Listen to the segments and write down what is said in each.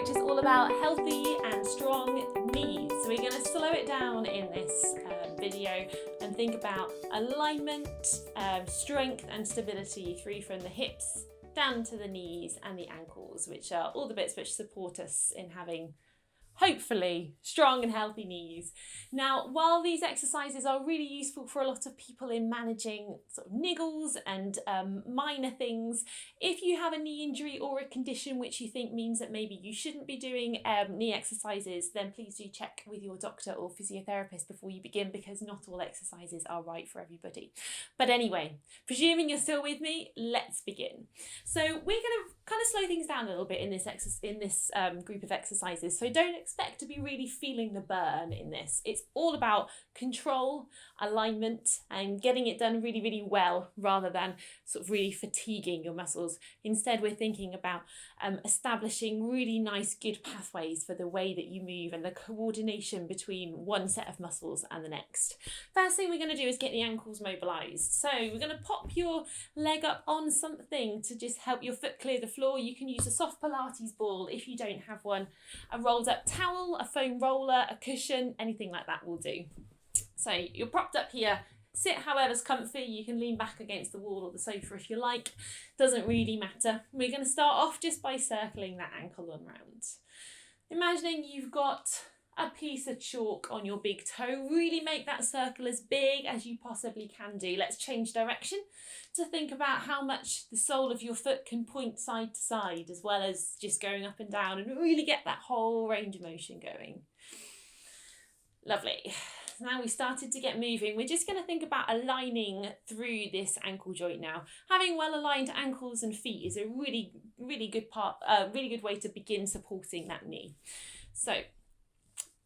which is all about healthy and strong knees. So we're going to slow it down in this video and think about alignment, strength and stability through from the hips down to the knees and the ankles, which are all the bits which support us in having hopefully strong and healthy knees. Now, while these exercises are really useful for a lot of people in managing sort of niggles and minor things, if you have a knee injury or a condition which you think means that maybe you shouldn't be doing knee exercises, then please do check with your doctor or physiotherapist before you begin, because not all exercises are right for everybody. But anyway, presuming you're still with me, let's begin. So we're going to kind of slow things down a little bit in this group of exercises. So don't expect to be really feeling the burn in this. It's all about control, alignment, and getting it done really, really well, rather than sort of really fatiguing your muscles. Instead, we're thinking about establishing really nice, good pathways for the way that you move and the coordination between one set of muscles and the next. First thing we're going to do is get the ankles mobilized. So we're going to pop your leg up on something to just help your foot clear the floor. You can use a soft Pilates ball if you don't have one, a rolled up towel, a foam roller, a cushion, anything like that will do. So you're propped up here, sit however's comfy. You can lean back against the wall or the sofa if you like, doesn't really matter. We're going to start off just by circling that ankle on round. Imagining you've got a piece of chalk on your big toe. Really make that circle as big as you possibly can do. Let's change direction to think about how much the sole of your foot can point side to side, as well as just going up and down, and really get that whole range of motion going. Lovely. Now we started to get moving. We're just going to think about aligning through this ankle joint now. Having well aligned ankles and feet is a really good way to begin supporting that knee. So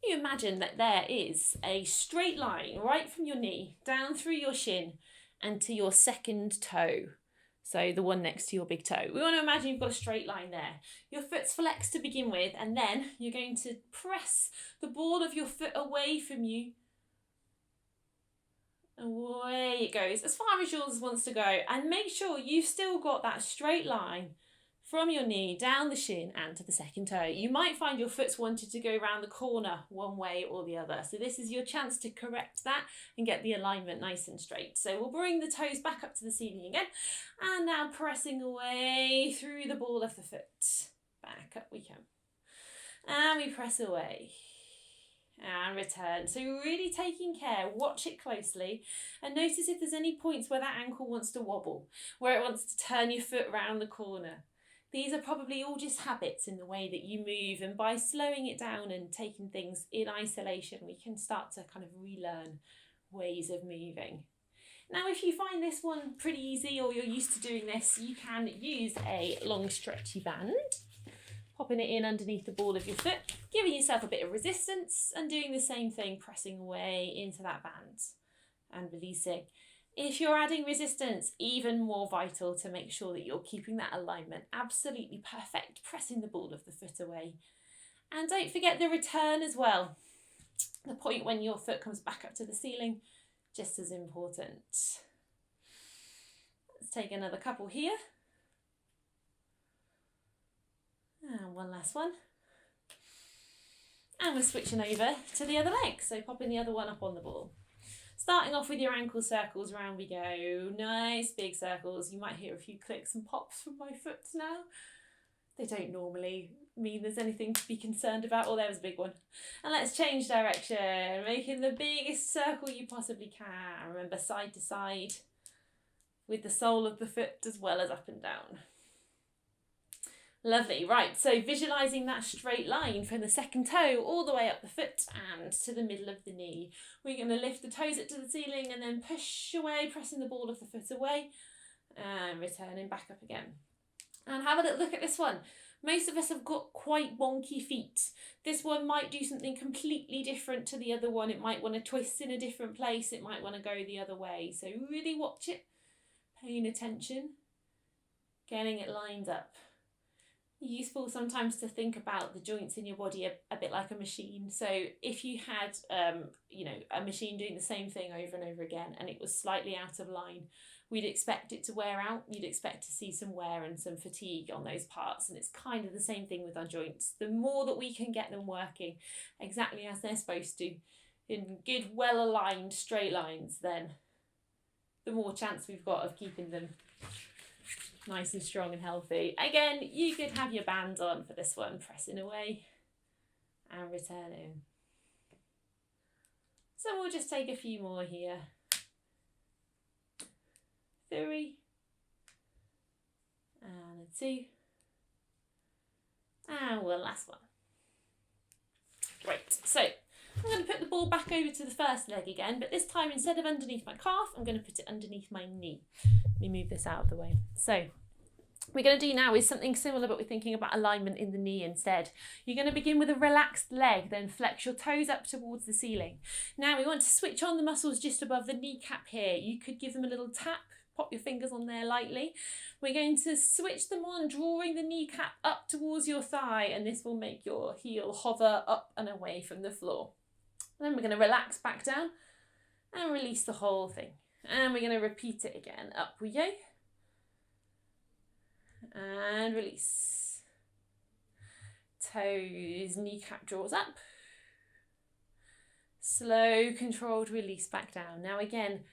you imagine that there is a straight line right from your knee down through your shin and to your second toe. So the one next to your big toe. We want to imagine you've got a straight line there. Your foot's flexed to begin with, and then you're going to press the ball of your foot away from you. Away it goes, as far as yours wants to go. And make sure you've still got that straight line from your knee down the shin and to the second toe. You might find your foot's wanted to go around the corner one way or the other. So this is your chance to correct that and get the alignment nice and straight. So we'll bring the toes back up to the ceiling again. And now pressing away through the ball of the foot. Back up we come. And we press away. And return. So really taking care, watch it closely, and notice if there's any points where that ankle wants to wobble, where it wants to turn your foot around the corner. These are probably all just habits in the way that you move, and by slowing it down and taking things in isolation, we can start to kind of relearn ways of moving. Now, if you find this one pretty easy, or you're used to doing this, you can use a long stretchy band, popping it in underneath the ball of your foot, giving yourself a bit of resistance, and doing the same thing, pressing away into that band and releasing. If you're adding resistance, even more vital to make sure that you're keeping that alignment absolutely perfect, pressing the ball of the foot away. And don't forget the return as well. The point when your foot comes back up to the ceiling, just as important. Let's take another couple here. And one last one. And we're switching over to the other leg. So popping the other one up on the ball. Starting off with your ankle circles, round we go. Nice big circles. You might hear a few clicks and pops from my foot now. They don't normally mean there's anything to be concerned about. Oh, there was a big one. And let's change direction, making the biggest circle you possibly can. Remember, side to side with the sole of the foot as well as up and down. Lovely, right, so visualising that straight line from the second toe all the way up the foot and to the middle of the knee. We're going to lift the toes up to the ceiling and then push away, pressing the ball of the foot away and returning back up again. And have a little look at this one. Most of us have got quite wonky feet. This one might do something completely different to the other one. It might want to twist in a different place. It might want to go the other way. So really watch it, paying attention, getting it lined up. useful sometimes to think about the joints in your body a bit like a machine. So if you had a machine doing the same thing over and over again and it was slightly out of line, we'd expect it to wear out. You'd expect to see some wear and some fatigue on those parts, and it's kind of the same thing with our joints. The more that we can get them working exactly as they're supposed to, in good, well aligned straight lines, then the more chance we've got of keeping them nice and strong and healthy. Again, you could have your bands on for this one, pressing away and returning. So we'll just take a few more here. 3 and a 2 and one last one. Great. So I'm going to put the ball back over to the first leg again, but this time instead of underneath my calf, I'm going to put it underneath my knee. Let me move this out of the way. So we're going to do now is something similar, but we're thinking about alignment in the knee instead. You're going to begin with a relaxed leg, then flex your toes up towards the ceiling. Now we want to switch on the muscles just above the kneecap here. You could give them a little tap, pop your fingers on there lightly. We're going to switch them on, drawing the kneecap up towards your thigh, and this will make your heel hover up and away from the floor. And then we're going to relax back down and release the whole thing. And we're going to repeat it again. Up we go. And release. Toes, kneecap draws up. Slow, controlled release back down. Now again,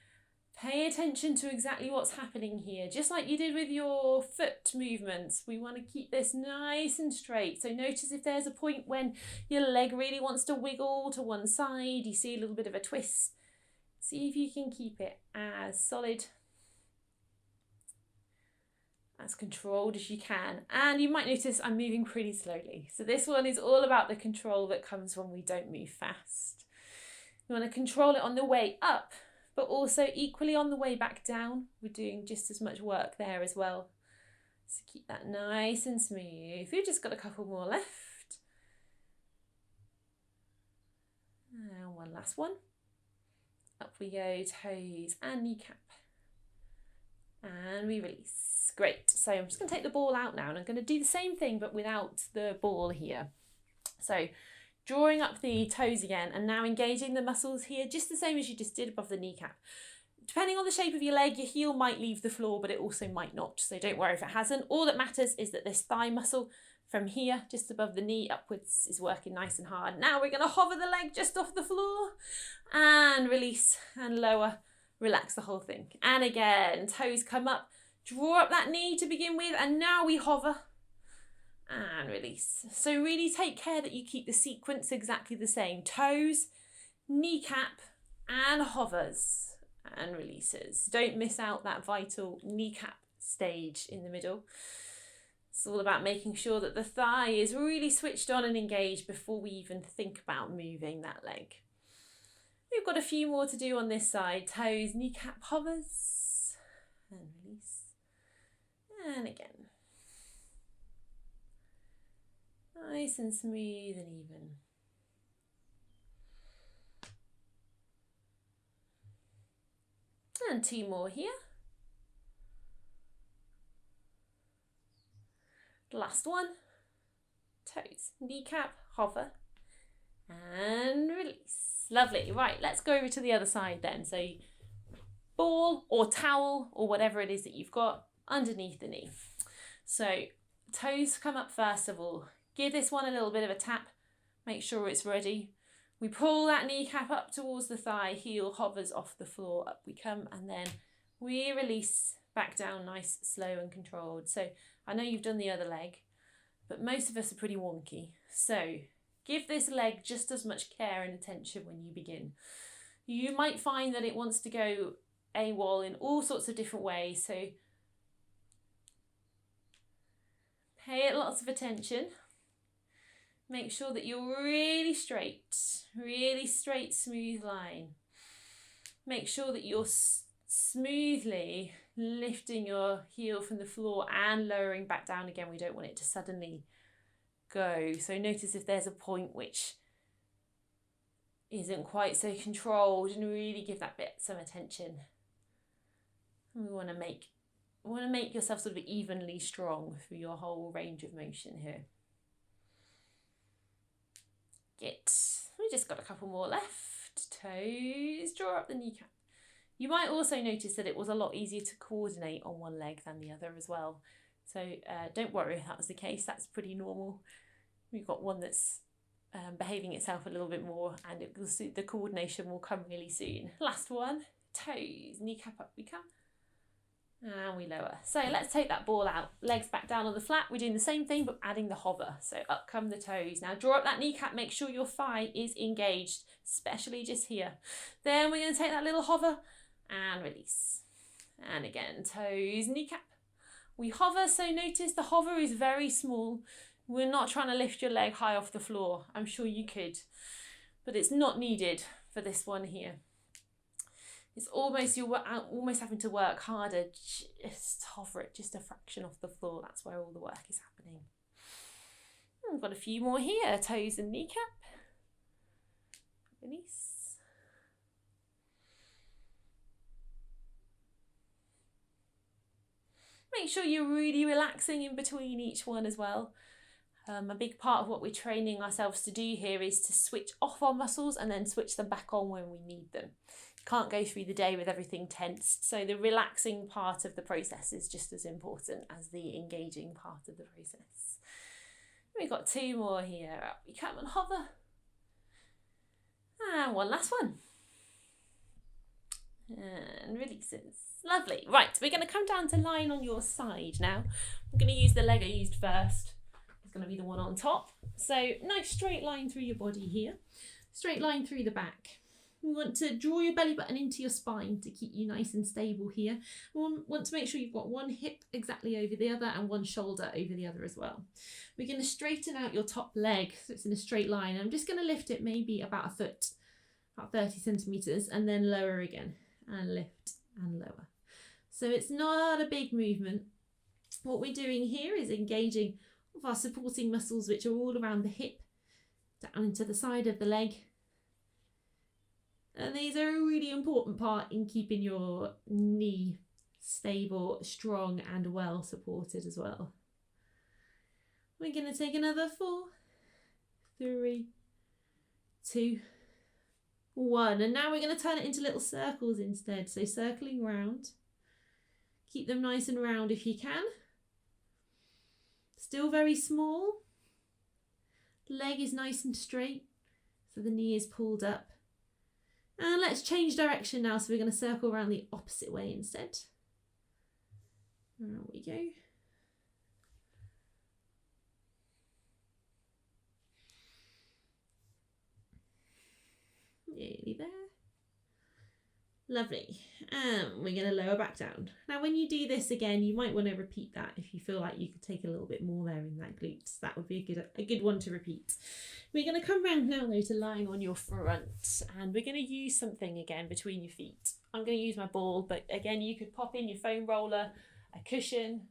pay attention to exactly what's happening here. Just like you did with your foot movements, we want to keep this nice and straight. So notice if there's a point when your leg really wants to wiggle to one side, you see a little bit of a twist. See if you can keep it as solid, as controlled as you can. And you might notice I'm moving pretty slowly. So this one is all about the control that comes when we don't move fast. You want to control it on the way up, but also equally on the way back down. We're doing just as much work there as well. So keep that nice and smooth. We've just got a couple more left. And one last one. Up we go, toes and kneecap. And we release. Great. So I'm just going to take the ball out now and I'm going to do the same thing but without the ball here. So drawing up the toes again and now engaging the muscles here just the same as you just did above the kneecap. Depending on the shape of your leg, your heel might leave the floor, but it also might not. So don't worry if it hasn't. All that matters is that this thigh muscle from here, just above the knee upwards, is working nice and hard. Now we're going to hover the leg just off the floor and release and lower. Relax the whole thing. And again, toes come up. Draw up that knee to begin with, and now we hover and release. So really take care that you keep the sequence exactly the same. Toes, kneecap, and hovers and releases. Don't miss out that vital kneecap stage in the middle. It's all about making sure that the thigh is really switched on and engaged before we even think about moving that leg. We've got a few more to do on this side. Toes, kneecap, hovers and release. And again. Nice and smooth and even. And 2 more here. Last one. Toes, kneecap, hover and release. Lovely. Right, let's go over to the other side then. So ball or towel or whatever it is that you've got underneath the knee. So toes come up first of all. Give this one a little bit of a tap. Make sure it's ready. We pull that kneecap up towards the thigh. Heel hovers off the floor. Up we come and then we release back down nice, slow and controlled. So I know you've done the other leg, but most of us are pretty wonky. So give this leg just as much care and attention when you begin. You might find that it wants to go AWOL in all sorts of different ways. So pay it lots of attention. Make sure that you're really straight, smooth line. Make sure that you're smoothly lifting your heel from the floor and lowering back down again. We don't want it to suddenly go. So notice if there's a point which isn't quite so controlled and really give that bit some attention. We want to make want to make yourself sort of evenly strong through your whole range of motion here. Good. We just got a couple more left. Toes, draw up the kneecap. You might also notice that it was a lot easier to coordinate on one leg than the other as well. So don't worry if that was the case, that's pretty normal. We've got one that's behaving itself a little bit more, and the coordination will come really soon. Last one, toes, kneecap up we come. And we lower. So let's take that ball out. Legs back down on the flat. We're doing the same thing, but adding the hover. So up come the toes. Now draw up that kneecap. Make sure your thigh is engaged, especially just here. Then we're going to take that little hover and release. And again, toes, kneecap. We hover, so notice the hover is very small. We're not trying to lift your leg high off the floor. I'm sure you could, but it's not needed for this one here. It's almost, you're almost having to work harder, just hover it just a fraction off the floor. That's where all the work is happening. We've got a few more here, toes and kneecap. Release. Make sure you're really relaxing in between each one as well. A big part of what we're training ourselves to do here is to switch off our muscles and then switch them back on when we need them. Can't go through the day with everything tensed, so the relaxing part of the process is just as important as the engaging part of the process. We've got two more here. Up we come and hover. And one last one. And releases. Lovely. Right, we're going to come down to lying on your side now. I'm going to use the leg I used first. It's going to be the one on top. So nice straight line through your body here. Straight line through the back. We want to draw your belly button into your spine to keep you nice and stable here. We want to make sure you've got one hip exactly over the other and one shoulder over the other as well. We're going to straighten out your top leg so it's in a straight line. I'm just going to lift it maybe about a foot, about 30 centimetres, and then lower again, and lift and lower. So it's not a big movement. What we're doing here is engaging of our supporting muscles, which are all around the hip, down into the side of the leg. And these are a really important part in keeping your knee stable, strong and well supported as well. We're going to take another 4, 3, 2, 1. And now we're going to turn it into little circles instead. So circling round. Keep them nice and round if you can. Still very small. Leg is nice and straight, so the knee is pulled up. And let's change direction now, so we're going to circle around the opposite way instead. There we go. Nearly there. Lovely. And we're going to lower back down. Now when you do this again, you might want to repeat that if you feel like you could take a little bit more there in that glutes. That would be a good one to repeat. We're going to come round now though to lying on your front, and we're going to use something again between your feet. I'm going to use my ball, but again you could pop in your foam roller, a cushion,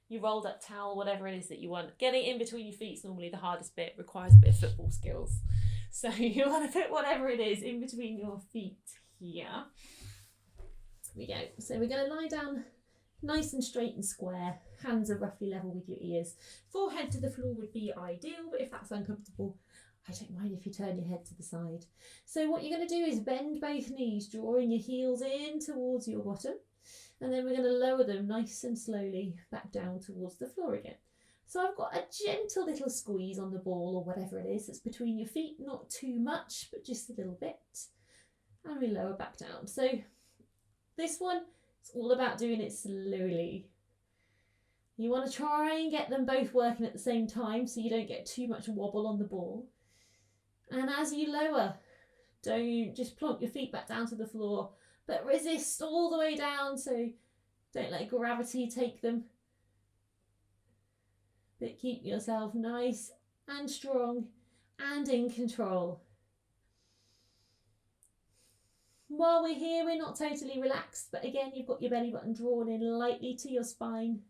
your rolled up towel, whatever it is that you want. Getting in between your feet is normally the hardest bit, requires a bit of football skills. So you want to put whatever it is in between your feet here. There we go. So we're going to lie down nice and straight and square. Hands are roughly level with your ears. Forehead to the floor would be ideal, but if that's uncomfortable, I don't mind if you turn your head to the side. So what you're going to do is bend both knees, drawing your heels in towards your bottom, and then we're going to lower them nice and slowly back down towards the floor again. So I've got a gentle little squeeze on the ball or whatever it is that's between your feet, not too much, but just a little bit. And we lower back down. So this one, it's all about doing it slowly. You want to try and get them both working at the same time so you don't get too much wobble on the ball. And as you lower, don't just plonk your feet back down to the floor, but resist all the way down, so don't let gravity take them. But keep yourself nice and strong and in control. While we're here, we're not totally relaxed, but again, you've got your belly button drawn in lightly to your spine.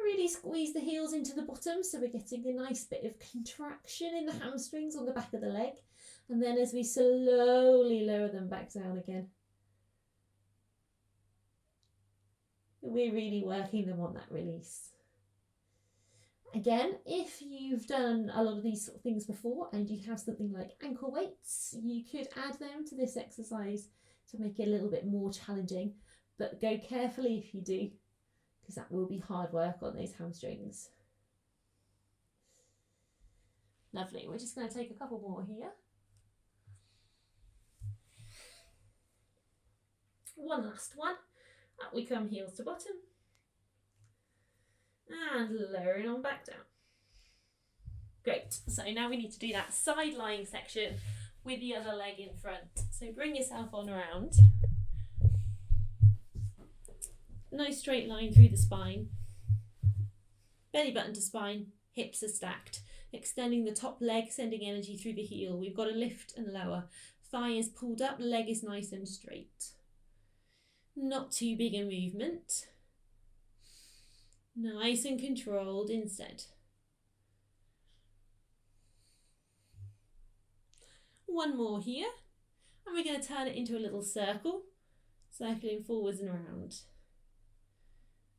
Really squeeze the heels into the bottom, so we're getting a nice bit of contraction in the hamstrings on the back of the leg. And then as we slowly lower them back down again, we're really working them on that release. Again, if you've done a lot of these sort of things before and you have something like ankle weights, you could add them to this exercise to make it a little bit more challenging, but go carefully if you do, because that will be hard work on those hamstrings. Lovely, we're just going to take a couple more here. One last one. Up we come, heels to bottom. And lowering on back down. Great, so now we need to do that side lying section with the other leg in front. So bring yourself on around. Nice straight line through the spine. Belly button to spine, hips are stacked. Extending the top leg, sending energy through the heel. We've got a lift and lower. Thigh is pulled up, leg is nice and straight. Not too big a movement. Nice and controlled instead. One more here, and we're going to turn it into a little circle, circling forwards and around.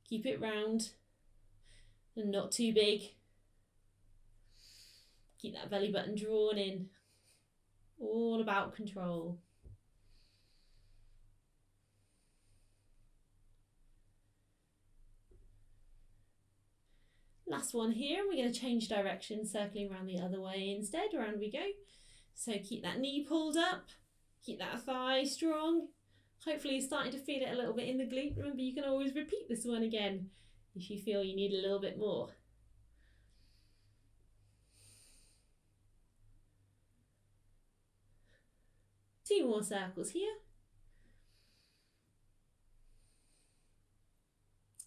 Keep it round and not too big. Keep that belly button drawn in. All about control. Last one here, and we're going to change direction, circling around the other way instead. Around we go. So keep that knee pulled up, keep that thigh strong. Hopefully you're starting to feel it a little bit in the glute. Remember, you can always repeat this one again if you feel you need a little bit more. Two more circles here.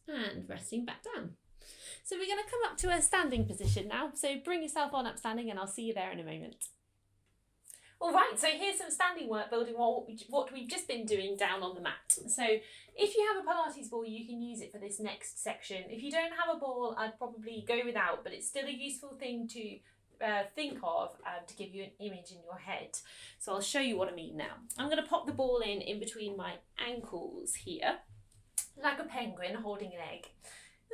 And resting back down. So we're going to come up to a standing position now. So bring yourself on up standing and I'll see you there in a moment. All right, so here's some standing work building what we've just been doing down on the mat. So if you have a Pilates ball, you can use it for this next section. If you don't have a ball, I'd probably go without, but it's still a useful thing to think of to give you an image in your head. So I'll show you what I mean now. I'm going to pop the ball in between my ankles here, like a penguin holding an egg.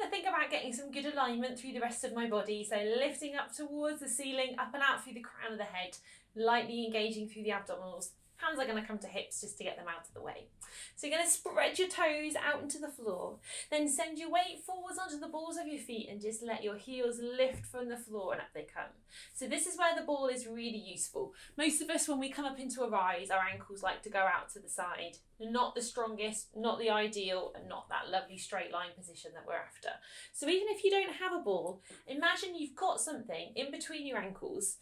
I think about getting some good alignment through the rest of my body, so lifting up towards the ceiling, up and out through the crown of the head, lightly engaging through the abdominals. Hands are going to come to hips just to get them out of the way. So you're going to spread your toes out into the floor, then send your weight forwards onto the balls of your feet and just let your heels lift from the floor and up they come. So this is where the ball is really useful. Most of us, when we come up into a rise, our ankles like to go out to the side. Not the strongest, not the ideal, and not that lovely straight line position that we're after. So even if you don't have a ball, imagine you've got something in between your ankles,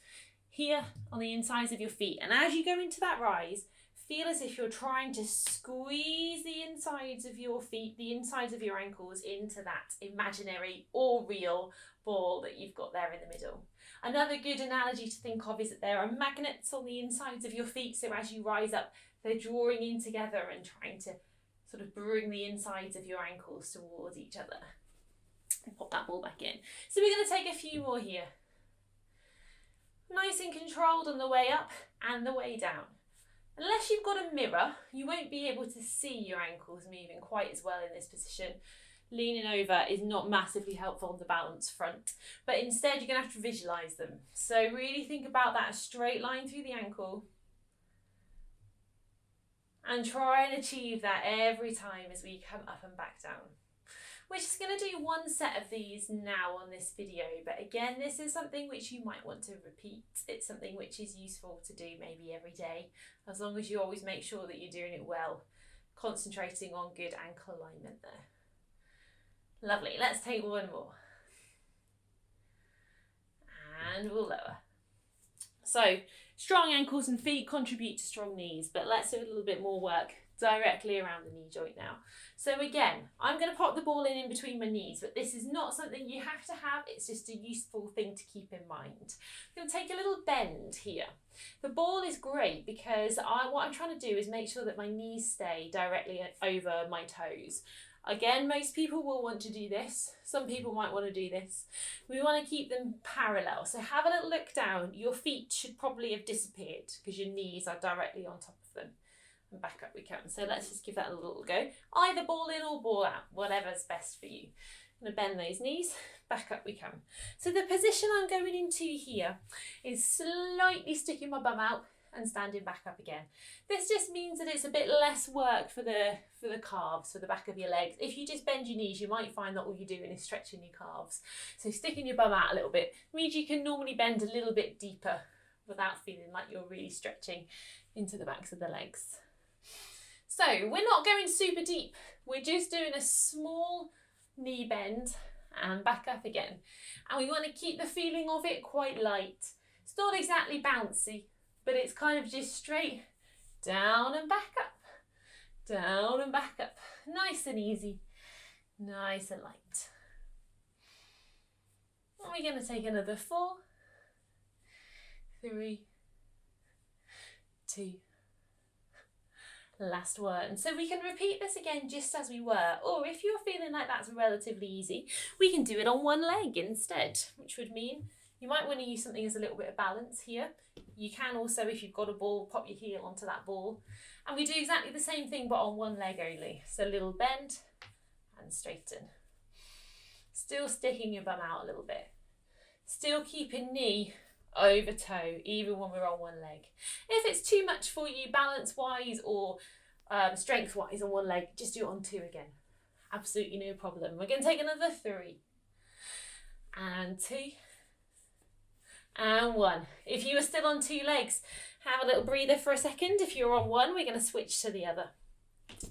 here on the insides of your feet, and as you go into that rise, feel as if you're trying to squeeze the insides of your feet, the insides of your ankles into that imaginary or real ball that you've got there in the middle. Another good analogy to think of is that there are magnets on the insides of your feet, so as you rise up, they're drawing in together and trying to sort of bring the insides of your ankles towards each other. And pop that ball back in. So we're going to take a few more here. Nice and controlled on the way up and the way down. Unless you've got a mirror, you won't be able to see your ankles moving quite as well in this position. Leaning over is not massively helpful on the balance front, but instead you're going to have to visualise them. So really think about that straight line through the ankle and try and achieve that every time as we come up and back down. We're just going to do one set of these now on this video, but again, this is something which you might want to repeat. It's something which is useful to do maybe every day, as long as you always make sure that you're doing it well, concentrating on good ankle alignment there. Lovely, let's take one more. And we'll lower. So, strong ankles and feet contribute to strong knees, but let's do a little bit more work directly around the knee joint now. So again, I'm going to pop the ball in between my knees, but this is not something you have to have, it's just a useful thing to keep in mind. I'm going to take a little bend here. The ball is great because what I'm trying to do is make sure that my knees stay directly over my toes. Again, most people will want to do this. Some people might want to do this. We want to keep them parallel. So have a little look down. Your feet should probably have disappeared because your knees are directly on top of them. And back up we come. So let's just give that a little go. Either ball in or ball out, whatever's best for you. I'm going to bend those knees, back up we come. So the position I'm going into here is slightly sticking my bum out and standing back up again. This just means that it's a bit less work for the calves, for the back of your legs. If you just bend your knees, you might find that all you're doing is stretching your calves. So sticking your bum out a little bit means you can normally bend a little bit deeper without feeling like you're really stretching into the backs of the legs. So we're not going super deep. We're just doing a small knee bend and back up again. And we want to keep the feeling of it quite light. It's not exactly bouncy, but it's kind of just straight down and back up, down and back up. Nice and easy, nice and light. And we're going to take another 4, 3, 2, last one. So we can repeat this again just as we were, or if you're feeling like that's relatively easy, we can do it on one leg instead, which would mean you might want to use something as a little bit of balance here. You can also, if you've got a ball, pop your heel onto that ball. And we do exactly the same thing, but on one leg only. So a little bend and straighten. Still sticking your bum out a little bit. Still keeping knee over toe, even when we're on one leg. If it's too much for you balance-wise or strength-wise on one leg, just do it on 2 again. Absolutely no problem. We're going to take another 3 and 2 and 1. If you are still on 2 legs, have a little breather for a second. If you're on 1, we're going to switch to the other.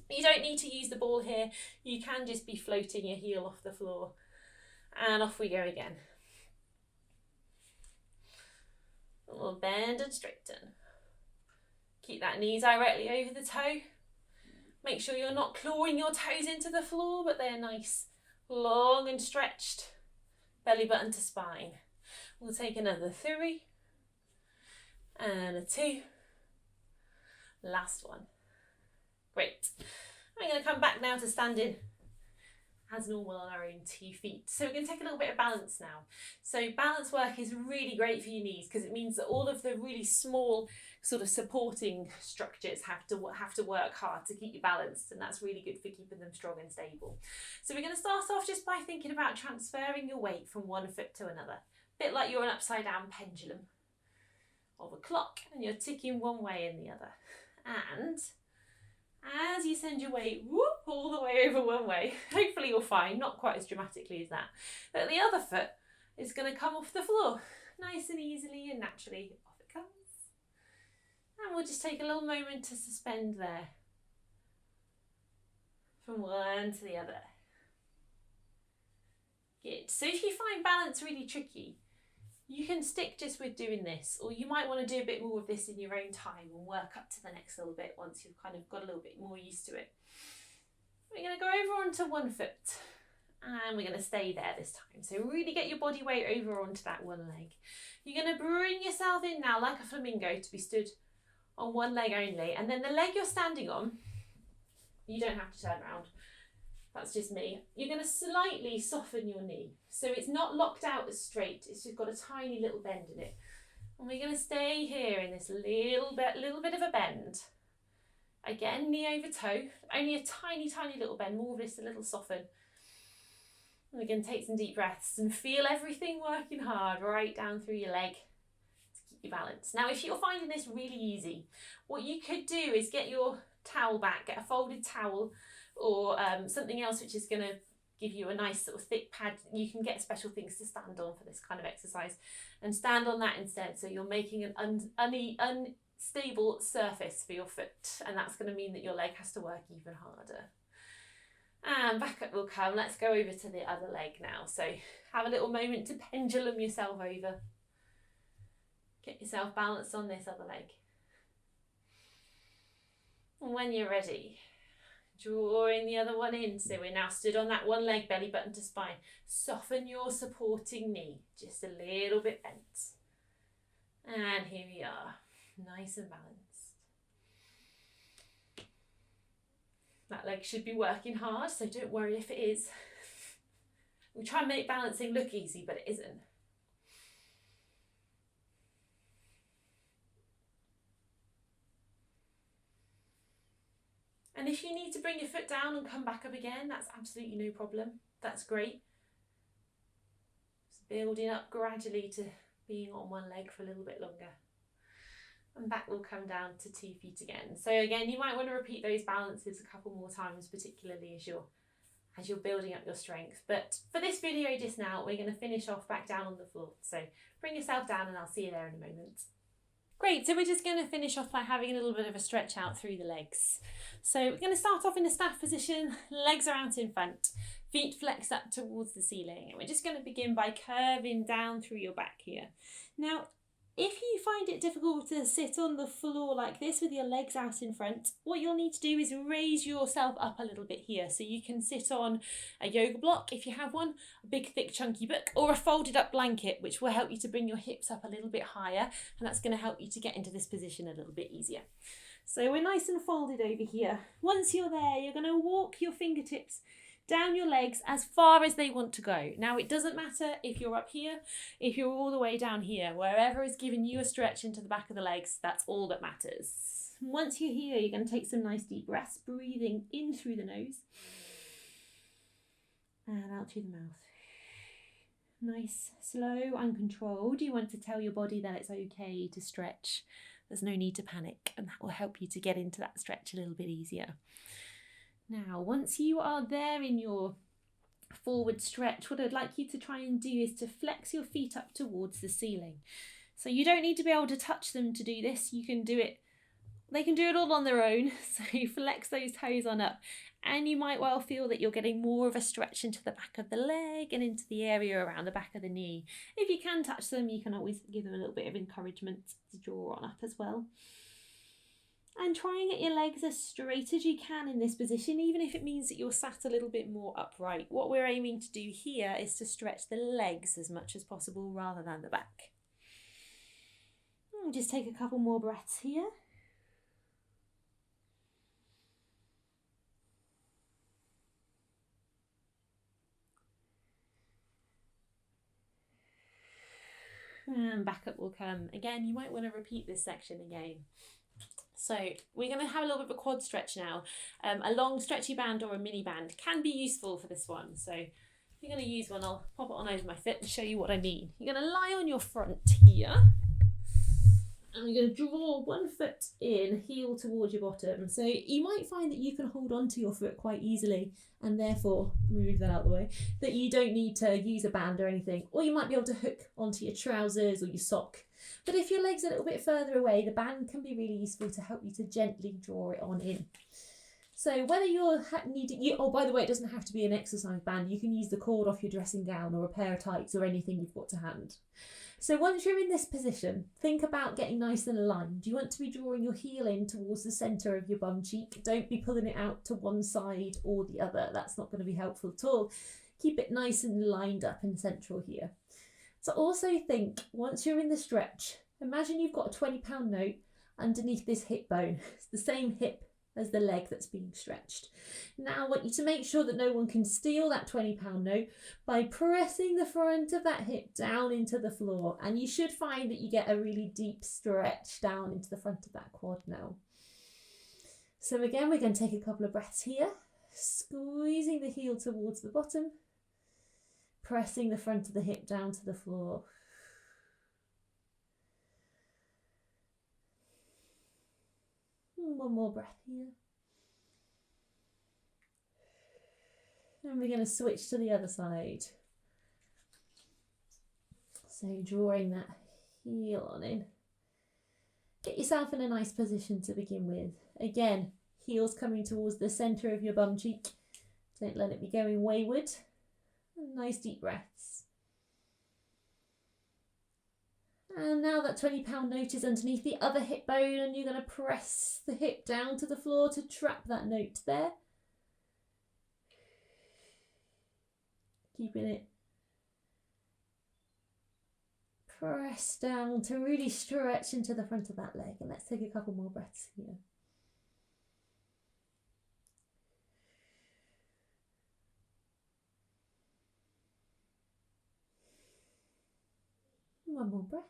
You don't need to use the ball here. You can just be floating your heel off the floor. And off we go again. A little bend and straighten. Keep that knee directly over the toe. Make sure you're not clawing your toes into the floor, but they're nice, long and stretched. Belly button to spine. We'll take another 3 and a 2. Last one. Great. I'm going to come back now to standing as normal on our own 2 feet. So we're going to take a little bit of balance now. So balance work is really great for your knees because it means that all of the really small sort of supporting structures have to work hard to keep you balanced, and that's really good for keeping them strong and stable. So we're going to start off just by thinking about transferring your weight from one foot to another. A bit like you're an upside down pendulum of a clock and you're ticking one way and the other. And as you send your weight all the way over one way, hopefully you're fine, not quite as dramatically as that, but the other foot is going to come off the floor nice and easily and naturally. Off it comes. And we'll just take a little moment to suspend there from one to the other. Good. So if you find balance really tricky, you can stick just with doing this, or you might want to do a bit more of this in your own time and work up to the next little bit once you've kind of got a little bit more used to it. We're going to go over onto one foot and we're going to stay there this time. So really get your body weight over onto that one leg. You're going to bring yourself in now like a flamingo to be stood on one leg only, and then the leg you're standing on, you don't have to turn around. That's just me. You're going to slightly soften your knee. So it's not locked out as straight. It's just got a tiny little bend in it. And we're going to stay here in this little bit of a bend. Again, knee over toe. Only a tiny, tiny little bend. More of this, a little soften. And we're going to take some deep breaths and feel everything working hard right down through your leg to keep you balanced. Now, if you're finding this really easy, what you could do is get your towel back, get a folded towel, or something else which is going to give you a nice sort of thick pad. You can get special things to stand on for this kind of exercise and stand on that instead. So you're making an unstable surface for your foot, and that's going to mean that your leg has to work even harder. And back up will come. Let's go over to the other leg now. So have a little moment to pendulum yourself over. Get yourself balanced on this other leg. And when you're ready, drawing the other one in. So we're now stood on that one leg, belly button to spine. Soften your supporting knee, just a little bit bent. And here we are, nice and balanced. That leg should be working hard, so don't worry if it is. We try and make balancing look easy, but it isn't. And if you need to bring your foot down and come back up again, that's absolutely no problem. That's great. Just building up gradually to being on one leg for a little bit longer. And back will come down to 2 feet again. So again, you might want to repeat those balances a couple more times, particularly as you're building up your strength. But for this video just now, we're going to finish off back down on the floor. So bring yourself down and I'll see you there in a moment. Great, so we're just going to finish off by having a little bit of a stretch out through the legs. So we're going to start off in a staff position, legs are out in front, feet flexed up towards the ceiling. And we're just going to begin by curving down through your back here. Now, if you find it difficult to sit on the floor like this with your legs out in front, what you'll need to do is raise yourself up a little bit here. So you can sit on a yoga block if you have one, a big thick chunky book, or a folded up blanket, which will help you to bring your hips up a little bit higher, and that's going to help you to get into this position a little bit easier. So we're nice and folded over here. Once you're there, you're going to walk your fingertips down your legs as far as they want to go. Now, it doesn't matter if you're up here, if you're all the way down here, wherever is giving you a stretch into the back of the legs, that's all that matters. Once you're here, you're going to take some nice deep breaths, breathing in through the nose and out through the mouth. Nice, slow and controlled. You want to tell your body that it's okay to stretch. There's no need to panic, and that will help you to get into that stretch a little bit easier. Now, once you are there in your forward stretch, what I'd like you to try and do is to flex your feet up towards the ceiling. So you don't need to be able to touch them to do this. You can do it, they can do it all on their own. So flex those toes on up, and you might well feel that you're getting more of a stretch into the back of the leg and into the area around the back of the knee. If you can touch them, you can always give them a little bit of encouragement to draw on up as well. And try and get your legs as straight as you can in this position, even if it means that you're sat a little bit more upright. What we're aiming to do here is to stretch the legs as much as possible rather than the back. And just take a couple more breaths here. And back up will come. Again, you might want to repeat this section again. So we're going to have a little bit of a quad stretch now. A long stretchy band or a mini band can be useful for this one. So if you're going to use one, I'll pop it on over my foot and show you what I mean. You're going to lie on your front here. And you're going to draw one foot in, heel towards your bottom. So you might find that you can hold onto your foot quite easily, and therefore, move that out of the way, that you don't need to use a band or anything. Or you might be able to hook onto your trousers or your sock. But if your leg's a little bit further away, the band can be really useful to help you to gently draw it on in. So whether you're needing, oh, by the way, it doesn't have to be an exercise band. You can use the cord off your dressing gown or a pair of tights or anything you've got to hand. So once you're in this position, think about getting nice and aligned. You want to be drawing your heel in towards the centre of your bum cheek. Don't be pulling it out to one side or the other. That's not going to be helpful at all. Keep it nice and lined up and central here. So also think, once you're in the stretch, imagine you've got a £20 note underneath this hip bone. It's the same hip as the leg that's being stretched. Now I want you to make sure that no one can steal that £20 note by pressing the front of that hip down into the floor, and you should find that you get a really deep stretch down into the front of that quad now. So again, we're going to take a couple of breaths here, squeezing the heel towards the bottom, pressing the front of the hip down to the floor. One more breath here. And we're going to switch to the other side. So drawing that heel on in. Get yourself in a nice position to begin with. Again, heels coming towards the centre of your bum cheek. Don't let it be going wayward. And nice deep breaths. And now that £20 note is underneath the other hip bone, and you're going to press the hip down to the floor to trap that note there. Keeping it pressed down to really stretch into the front of that leg. And let's take a couple more breaths here. one more breath.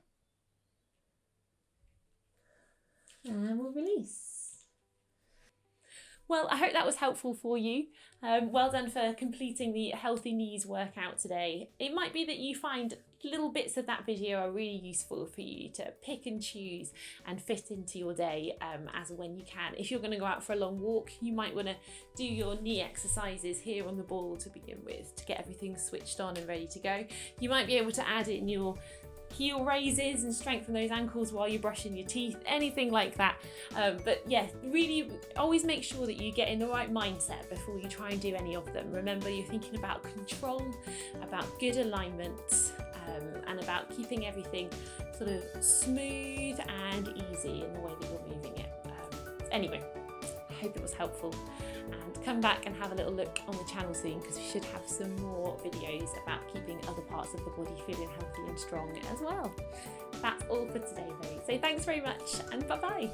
And we'll release. Well, I hope that was helpful for you. Well done for completing the Healthy Knees workout today. It might be that you find little bits of that video are really useful for you to pick and choose and fit into your day as and when you can. If you're going to go out for a long walk, you might want to do your knee exercises here on the ball to begin with to get everything switched on and ready to go. You might be able to add in your heel raises and strengthen those ankles while you're brushing your teeth, anything like that. But yeah, really always make sure that you get in the right mindset before you try and do any of them. Remember, you're thinking about control, about good alignment, and about keeping everything sort of smooth and easy in the way that you're moving it. Anyway, I hope it was helpful. And come back and have a little look on the channel soon, because we should have some more videos about keeping other parts of the body feeling healthy and strong as well. That's all for today though. So thanks very much and bye bye.